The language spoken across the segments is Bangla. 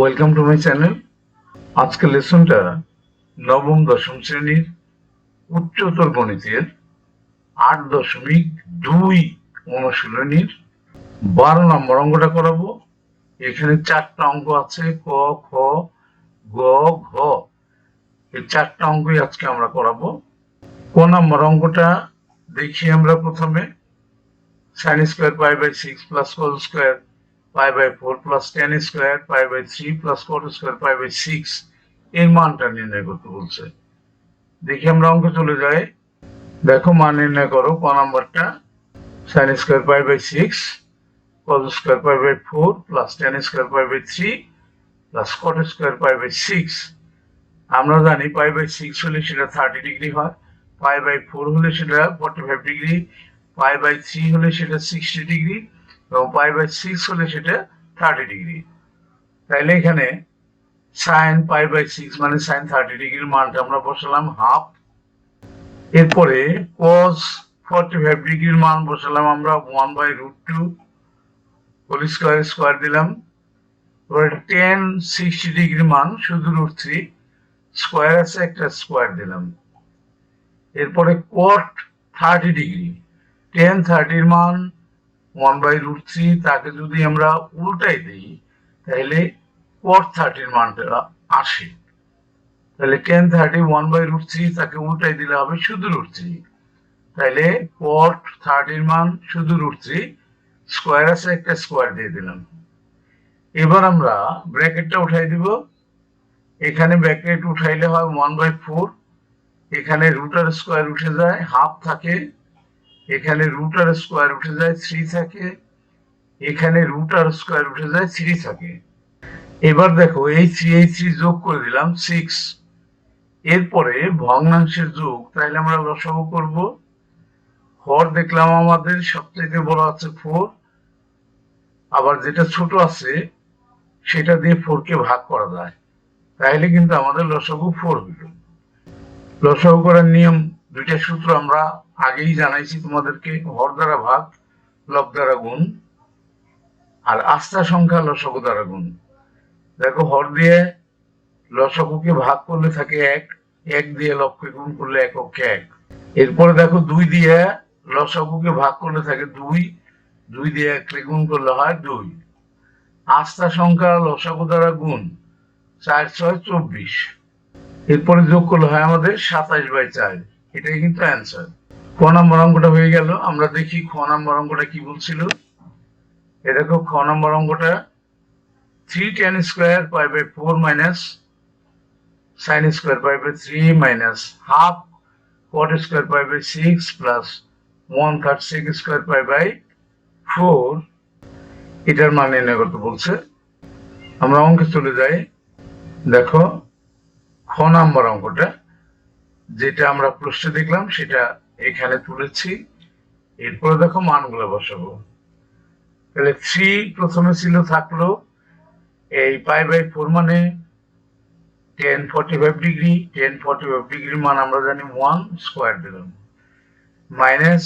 Welcome to my channel. আজকের লেসনটা নবম-দশম শ্রেণীর উচ্চতর গণিতের 8.2 অনুশীলনীর 12 নম্বর অঙ্কটা করাবো। এখানে 4টা অঙ্ক আছে, ক, খ, গ, ঘ। এই 4টা অঙ্কই আজকে আমরা করাবো। ক নম্বর অঙ্কটা দেখি আমরা প্রথমে। sin square pi by 6 plus cos square pi by 4 plus tan square pi by 3 plus cot square pi by 6 এর মানটা নির্ণয় করতে বলছে। দেখি আমরা অঙ্ক চলে যাই। দেখো মান নির্ণয় করো। ক নাম্বারটা sin square pi by 6 cos square pi by 4 plus tan square pi by 3 plus cot square pi by 6। আমরা জানি পাই বাই 6 হলে সেটা 30 ডিগ্রি হয়, পাই বাই 4 হলে সেটা 45 ডিগ্রি, পাই বাই 3 হলে সেটা 60 ডিগ্রি এবং পাই বাই 6 হলে সেটা 30 ডিগ্রি। তাইলে এখানে sin পাই বাই 6 মানে sin 30 ডিগ্রির মানটা আমরা বসালাম হাফ। এরপরে cos 45 ডিগ্রির মান বসালাম আমরা 1/√2 হোল স্কয়ার স্কয়ার দিলাম। এবার tan 60 ডিগ্রির মান শুধু √3 স্কয়ার আছে একটা স্কয়ার দিলাম। এরপরে cot 30 ডিগ্রি, tan 30 এর মান 1/√3, তাকে যদি আমরা উল্টাই দিই তাহলে cot 30 এর মানটা আসে। তাহলে tan 30 1/√3, তাকে উল্টাই দিলে হবে শুধু √3। তাহলে cot 30 এর মান শুধু √3, স্কয়ার আছে একটা স্কয়ার দিয়ে দিলাম। এবার আমরা ব্র্যাকেটটা উঠাই দিব। এখানে ব্র্যাকেট উঠাইলে হয় 1/4, এখানে রুটার স্কয়ার উঠে যায়, হাফ থাকে। এখানে রুটার স্কয়ার উঠে যায়, 3 থাকে। এখানে রুটার স্কয়ার উঠে যায়, 3 থাকে। এবার দেখো এই 3 যোগ করে দিলাম 6। এরপরে ভগ্নাংশের যোগ, তাহলে আমরা লসাগু করব। হর দেখলাম আমাদের সবথেকে বড় আছে 4, আবার যেটা ছোট আছে সেটা দিয়ে 4 কে ভাগ করা যায়, তাহলে কিন্তু আমাদের লসাগু 4 হইল। লসাগু করার নিয়ম, দুইটা সূত্র আমরা আগেই জানাইছি তোমাদেরকে। হর দ্বারা ভাগ, লব দ্বারা গুণ, আর আস্থা সংখ্যা লসাগু দ্বারা গুণ। দেখো হর দিয়ে লসাগুকে ভাগ করলে থাকে 1, 1 দিয়ে লবকে গুণ করলে এককে 1। এরপরে দেখো 2 দিয়ে লসাগুকে ভাগ করলে থাকে 2, 2 দিয়ে 1 কে গুণ করলে হয় 2। আস্থা সংখ্যা লসাগু দ্বারা গুণ, 4 6 24। এরপরে যোগ করলে হয় আমাদের 27/4। এটাই কিন্তু অ্যান্সার। ক নম্বর অঙ্কটা হয়ে গেল। আমরা দেখি খ নম্বর অঙ্কটা কি বলছিল। এ দেখো খ নম্বর অঙ্কটা 3 tan square pi by 4 minus sin square pi by 3 minus half cot square pi by 6 plus 1/3 sec square pi by 4 এটার মান নির্ণয় করতে বলছে। আমরা অঙ্কে চলে যাই। দেখো খ নম্বর অঙ্কটা যেটা আমরা প্রশ্নে দেখলাম সেটা এখানে তুলেছি। এরপরে দেখো মানগুলো বসাবো। তাহলে 3 প্রথমে ছিল, থাকলো এই পাই বাই 4 মানে tan 45 ডিগ্রি, tan 45 ডিগ্রির মান আমরা জানি 1, স্কয়ার দিলাম। মাইনাস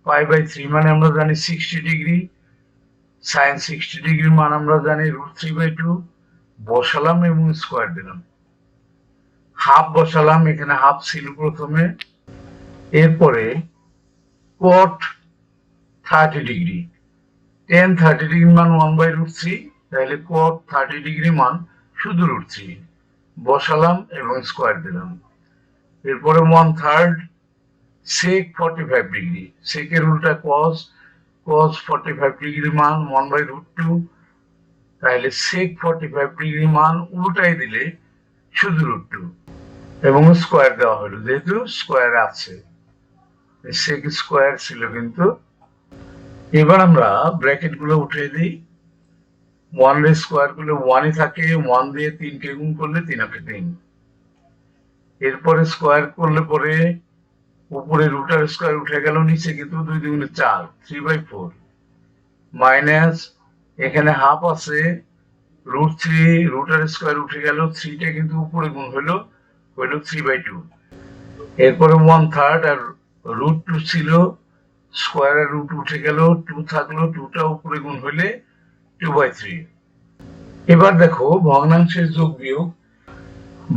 পাই বাই 3 মানে আমরা জানি 60 ডিগ্রি, sin 60 ডিগ্রির মান আমরা জানি √3/2, বসালাম এবং স্কয়ার দিলাম। হাফ বসালাম, এখানে হাফ ছিল প্রথমে। এরপরে cot 30 ডিগ্রি, tan 30 ডিগ্রির মান 1/√3, তাহলে cot 30 ডিগ্রির মান শুধু √3, বসালাম এবং স্কয়ার দিলাম। এরপরে 1/3 sec 45 ডিগ্রি, সেকের উল্টা cos, cos 45 ডিগ্রির মান 1/√2, তাহলে sec 45 ডিগ্রির মান উল্টাই দিলে শুধু √2 এবং স্কয়ার দেওয়া হলো, যেহেতু স্কয়ার আছে, sec স্কয়ার ছিল কিন্তু। এবার আমরা ব্র্যাকেট গুলো উঠিয়ে দিই। 1 এর স্কয়ার করলে 1ই থাকে, 1 দিয়ে 3 কে গুণ করলে 3 × 3। এরপরে স্কয়ার করলে পরে উপরে রুটার স্কয়ার উঠে গেল, নিচে কিন্তু 2 2 4, 3/4 মাইনাস এখানে হাফ আছে, √3 রুটার স্কয়ার উঠে গেল, 3টা কিন্তু উপরে গুণ হলো 3/2। এরপরে 1/3 আর √2 ছিল, স্কয়ারের রুট উঠে গেল, 2 থাকলো, 2টা উপরে গুণ হলে 2/3। এবার দেখো ভগ্নাংশের যোগ বিয়োগ।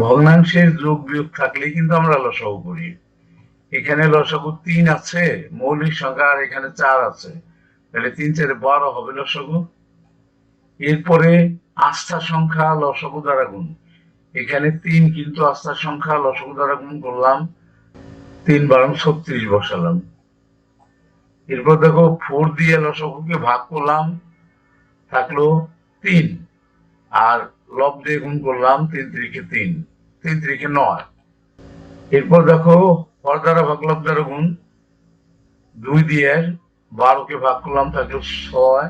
ভগ্নাংশের যোগ বিয়োগ থাকলে কিন্তু আমরা লসাগু করি। এখানে লসাগু 3 আছে, মৌলিক সংখ্যা, আর এখানে 4 আছে, তাহলে 3 4 12 হবে লসাগু। এরপরে আস্থা সংখ্যা লসাগু দ্বারা গুণ। এখানে 3 কিন্তু আস্থা সংখ্যা, লসাগু দ্বারা গুণ করলাম, 3 12 36 বসালাম। এরপর দেখো 4 দিয়ে লসাগুকে ভাগ করলাম, থাকলো 3, আর লব দিয়ে গুণ করলাম, 3 3 3, 3 3 9। এরপর দেখো হর দ্বারা ভাগ লব দ্বারা গুণ, 2 দিয়ে 12কে ভাগ করলাম, থাকলো 6,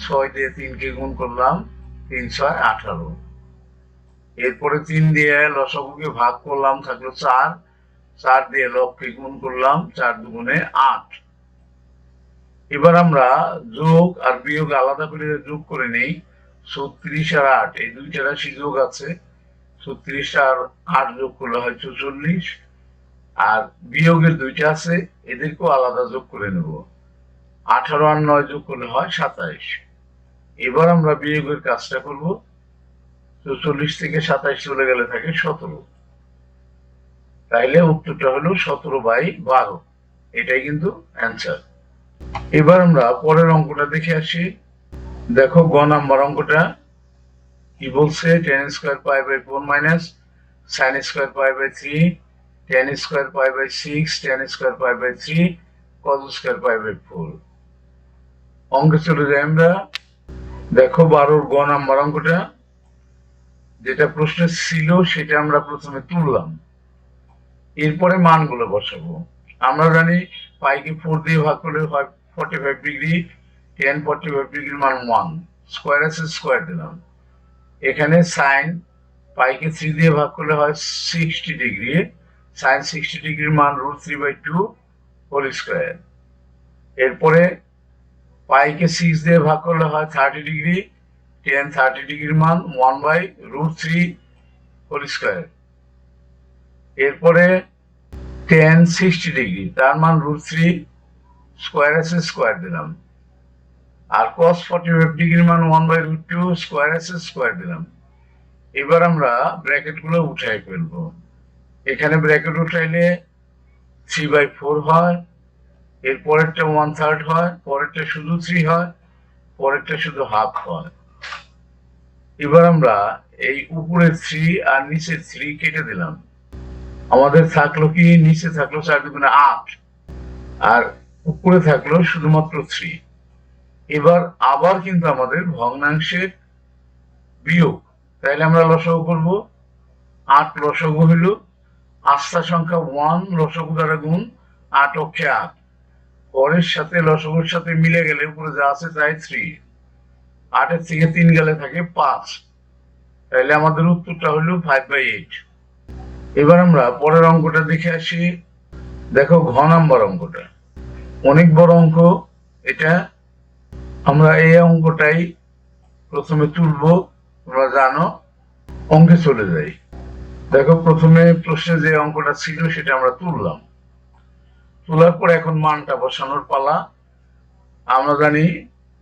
6 দিয়ে 3কে গুণ করলাম, 3 6 18। এরপরে 3 দিয়ে লসাগুকে ভাগ করলাম, থাকলো 4, 4 দিয়ে লবকে গুণ করলাম, 4 2 8। এবার আমরা যোগ আর বিয়োগ আলাদা করে যোগ করে নেই। 36 আর 8 এই দুইটা রাশি যোগ আছে, 36 আর 8 যোগ করলে হয় 44, আর বিয়োগের দুইটা আছে, এদেরকেও আলাদা যোগ করে নেব। 18 আর 9 যোগ করলে হয় 27। এবার আমরা বিয়োগের কাজটা করব। 44 থেকে 27 চলে গেলে থাকে 17, তাইলে উত্তরটা হলো 17/12। এটাই কিন্তু অ্যান্সার। এবার আমরা পরের অঙ্কটা দেখে আসি। দেখো গ নাম্বার অঙ্কটা কি বলছে, tan square pi by 4 minus sin square pi by 3, tan square pi by 6, tan square pi by 3, cos square pi by 4। অঙ্কে চলে যাই আমরা। দেখো 12 গ নাম্বার অঙ্কটা যেটা প্রশ্নে ছিল সেটা আমরা প্রথমে তুললাম, এরপরে মানগুলো বসাবো। আমরা জানি পাইকে 4 দিয়ে ভাগ করলে হয় 45 ডিগ্রি, tan 45 ডিগ্রির মান 1, স্কয়ার আছে স্কয়ার দিলাম। এখানে সাইন পাইকে 3 দিয়ে ভাগ করলে হয় 60 ডিগ্রি, সাইন 60 ডিগ্রির মান √3/2 হোল স্কয়ার। এরপরে পাইকে 6 দিয়ে ভাগ করলে হয় 30 ডিগ্রি, tan 30 ডিগ্রির মান 1/√3 হোল স্কয়ার। এরপরে tan 60 ডিগ্রি তার মান √3, স্কয়ার আছে স্কয়ার দিলাম। আর cos 45 ডিগ্রির মান 1/√2, স্কয়ার আছে স্কয়ার দিলাম। এবার আমরা ব্র্যাকেট গুলো উঠাই ফেলবো। এখানে ব্র্যাকেট উঠাইলে 3/4 হয়, এর পরেরটা 1/3 হয়, পরেরটা শুধু 3 হয়, পরেরটা শুধু হাফ হয়। এবার আমরা এই উপরের 3 আর নিচের 3 কেটে দিলাম। আমাদের থাকলো কি, নিচে থাকলো 4 2 8, আর উপরে থাকলো শুধুমাত্র 3। এবার আবার কিন্তু আমাদের ভগ্নাংশের বিয়োগ, তাইলে আমরা লসাগু করব। 8 লসাগু হইল আস্থা সংখ্যা 1 লসাগু দ্বারা গুণ, 8 অক্ষে 8, পরের সাথে লসাগুর সাথে মিলে গেলে উপরে যা আছে তাই 3, 8 এর থেকে 3 গেলে থাকে 5, তাইলে আমাদের উত্তরটা হলো 5/8। এবার আমরা পরের অঙ্কটা দেখে আসি। দেখো ঘ নাম্বার অঙ্কটা অনেক বড় অঙ্ক। এটা আমরা এই অঙ্কটাই প্রথমে তুলবো, তোমরা জানো। অঙ্কে চলে যাই। দেখো প্রথমে প্রশ্নে যে অঙ্কটা ছিল সেটা আমরা তুললাম, তোলার পর এখন মানটা বসানোর পালা। আমরা জানি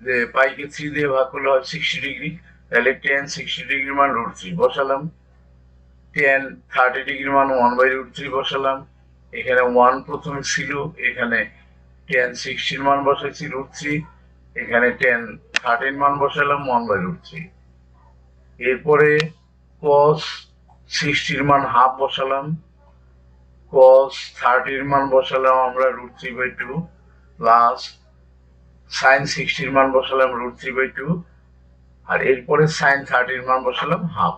যে পাইকে 3 দিয়ে ভাগ করলে হয় 60 ডিগ্রি, তাহলে tan 60 ডিগ্রির মান √3 বসালাম, tan 30 ডিগ্রির মান 1/√3 বসালাম। এখানে 1 প্রথমে ছিল, এখানে tan 60 মান বসাইছি √3, এখানে tan 30 মান বসালাম 1/√3। এরপরে cos 60 মান হাফ বসালাম, cos 30 মান বসালাম আমরা √3/2, প্লাস sin 60 মান বসালাম √3/2, আর এরপরে sin 30 মান বসালাম হাফ।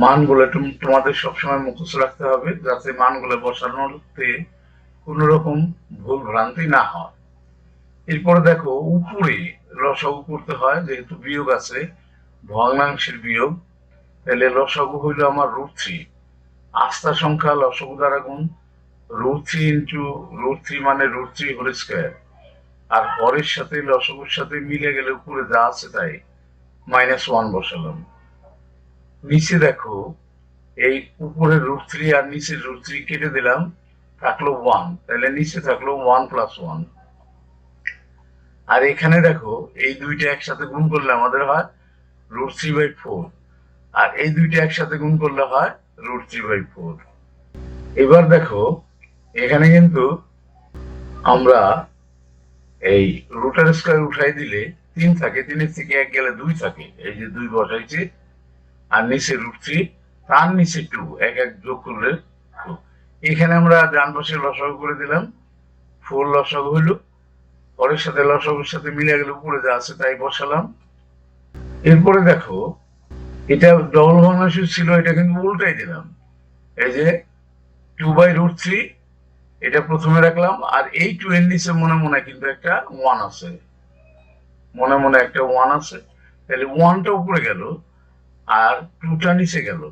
মানগুলো তোমাদের সবসময় মুখস্থ রাখতে হবে, যাতে মানগুলো বসানোতে কোনো রকম ভুল ভ্রান্তি না হয়। এরপরে দেখো উপরে লসাগু করতে হয়, যেহেতু বিয়োগ আছে, ভগ্নাংশের বিয়োগ, তাহলে লসাগু হইল আমার √3, আস্থা সংখ্যা লসাগু দ্বারা গুণ, √3 ইন্টু √3 মানে √3 হোল স্কয়ার, আর হরের সাথে লসাগুর সাথে মিলে গেলে উপরে যা আছে তাই -1 বসালাম। নিচে দেখো এই উপরের √3 আর নিচের √3 কেটে দিলাম, থাকলো 1, তাহলে নিচে থাকলো 1 + 1। আর এখানে দেখো এই দুইটা একসাথে গুণ করলে আমাদের হয় √3/4, আর এই দুইটা একসাথে গুণ করলে হয় √3/4। এবার দেখো এখানে কিন্তু আমরা এই রুটের স্কয়ার উঠাই দিলে 3 থাকে, 3-এর থেকে 1 গেলে 2 থাকে, এই যে 2 বসাইছি, আর নিচে √3, তার নিচে 2, 1 যোগ করলে 2। এখানে আমরা ডান পাশে লসাগু করে দিলাম, 4 লসাগু হইল, পরের সাথে লসাগুর সাথে মিলে গেলে উপরে যা আছে তাই বসালাম। এরপরে দেখো এটা ডবল ভগ্নাংশ ছিল, এটা কিন্তু উল্টাই দিলাম, এই যে 2/√3 এটা প্রথমে রাখলাম, আর এই 2 এর নিচে মনে মনে কিন্তু একটা 1 আছে, মনে মনে একটা 1 আছে, তাহলে 1টা উপরে গেল আর 2টা নিচে গেল,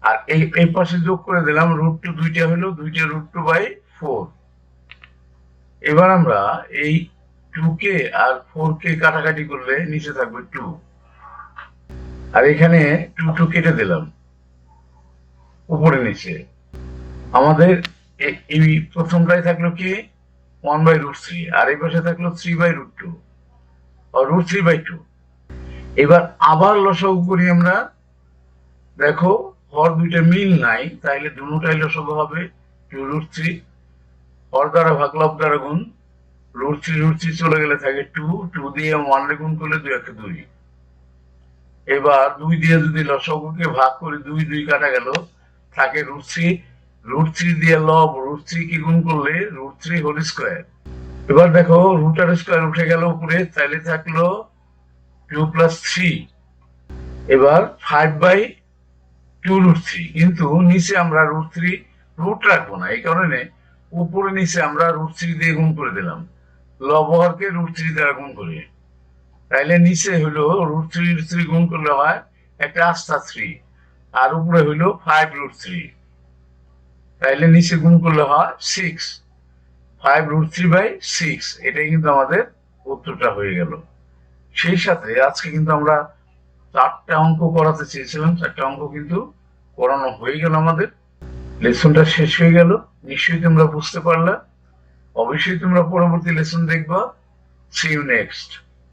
আর এই পাশে যোগ করে দিলাম √2, দুইটা হলো, 2টা √2/4। এবার আমরা এই 2কে আর 4কে কাটাকাটি করলে নিচে থাকবে 2, আর এখানে 2 কেটে দিলাম উপরে নিচে। আমাদের এই প্রথমটাই থাকলো কি 1/√3, আর এই পাশে থাকলো 3/√2 আর √3/2। এবার আবার লসাগু করি আমরা, দেখো হর দুইটা মিল নাই, তাইলে দুটোটাই লসাগু হবে 2√3, হর দ্বারা ভাগ লব দ্বারা গুণ, √3 চলে গেলে থাকে 2 দিয়ে 1 রে গুণ করলে 2×2। এবার 2 দিয়ে যদি লসাগুকে ভাগ করি, 2 কাটা গেল, থাকে √3 দিয়ে লব √3 কি গুণ করলে √3² এবার দেখো রুটের স্কয়ার উঠে গেল উপরে, তাইলে থাকলো 2 + 3। এবার 5/2√3, কিন্তু নিচে আমরা √3 রুট রাখবো না, এই কারণে উপরে নিচে আমরা √3 দিয়ে গুণ করে দিলাম, লবহরকে √3 দ্বারা গুণ করি, তাইলে নিচে হইলো √3 গুণ করলে হয় একটা আস্থা 3, আর উপরে হইলো 5√3, তাইলে নিচে গুণ করলে হয় 6, 5√3/6। এটাই কিন্তু আমাদের উত্তরটা হয়ে গেল। সেই সাথে আজকে কিন্তু আমরা 4টা অঙ্ক করাতে চেয়েছিলাম, 4টা অঙ্ক কিন্তু করানো হয়ে গেল, আমাদের লেসনটা শেষ হয়ে গেল। নিশ্চয়ই তোমরা বুঝতে পারলা, অবশ্যই তোমরা পরবর্তী লেসন দেখবা। See you next.